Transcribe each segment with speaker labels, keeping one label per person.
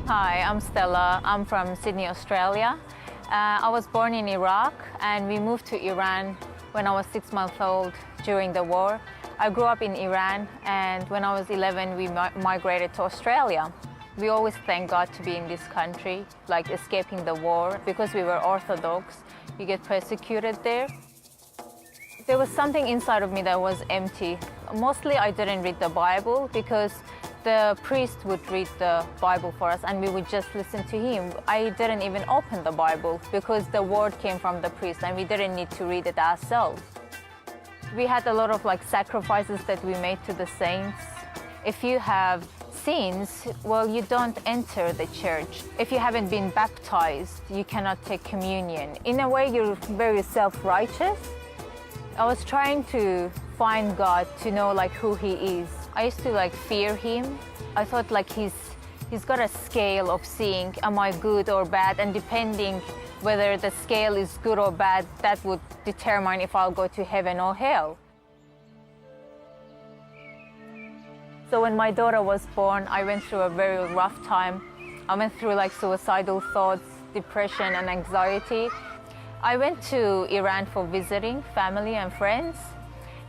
Speaker 1: Hi, I'm Stella. I'm from Sydney, Australia. I was born in Iraq and we moved to Iran when I was 6 months old during the war. I grew up in Iran and when I was 11 we migrated to Australia. We always thank God to be in this country, like escaping the war. Because we were orthodox, we get persecuted there. There was something inside of me that was empty. Mostly I didn't read the Bible because the priest would read the Bible for us and we would just listen to him. I didn't even open the Bible because the word came from the priest and we didn't need to read it ourselves. We had a lot of sacrifices that we made to the saints. If you have sins, well, you don't enter the church. If you haven't been baptized, you cannot take communion. In a way, you're very self-righteous. I was trying to find God, to know who He is. I used to fear Him. I thought He's got a scale of seeing, am I good or bad? And depending whether the scale is good or bad, that would determine if I'll go to heaven or hell. So when my daughter was born, I went through a very rough time. I went through suicidal thoughts, depression and anxiety. I went to Iran for visiting family and friends.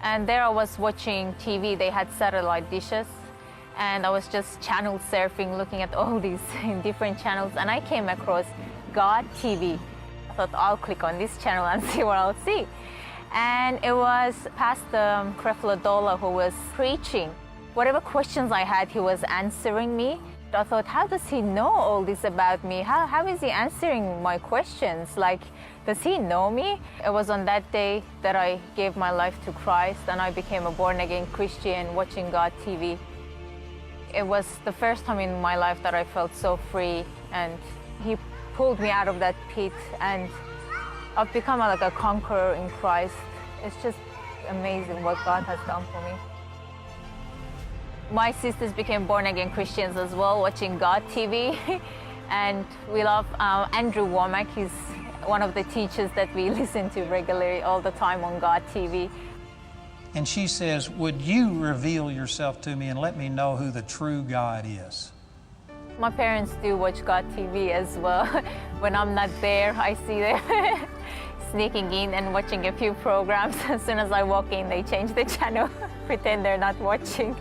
Speaker 1: And there I was watching TV. They had satellite dishes. And I was just channel surfing, looking at all these different channels. And I came across God TV. I thought I'll click on this channel and see what I'll see. And it was Pastor Creflo who was preaching. Whatever questions I had, he was answering me. I thought, how does he know all this about me? How is he answering my questions? Does he know me? It was on that day that I gave my life to Christ and I became a born-again Christian watching God TV. It was the first time in my life that I felt so free, and He pulled me out of that pit and I've become a conqueror in Christ. It's just amazing what God has done for me. My sisters became born-again Christians as well, watching God TV. And we love Andrew Womack. He's one of the teachers that we listen to regularly all the time on God TV.
Speaker 2: And she says, would you reveal yourself to me and let me know who the true God is?
Speaker 1: My parents do watch God TV as well. When I'm not there, I see them sneaking in and watching a few programs. As soon as I walk in, they change the channel, pretend they're not watching.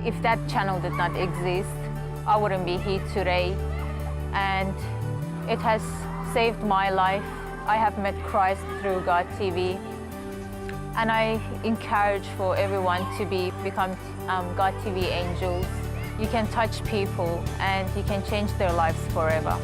Speaker 1: If that channel did not exist, I wouldn't be here today. And it has saved my life. I have met Christ through God TV. And I encourage for everyone to become God TV angels. You can touch people and you can change their lives forever.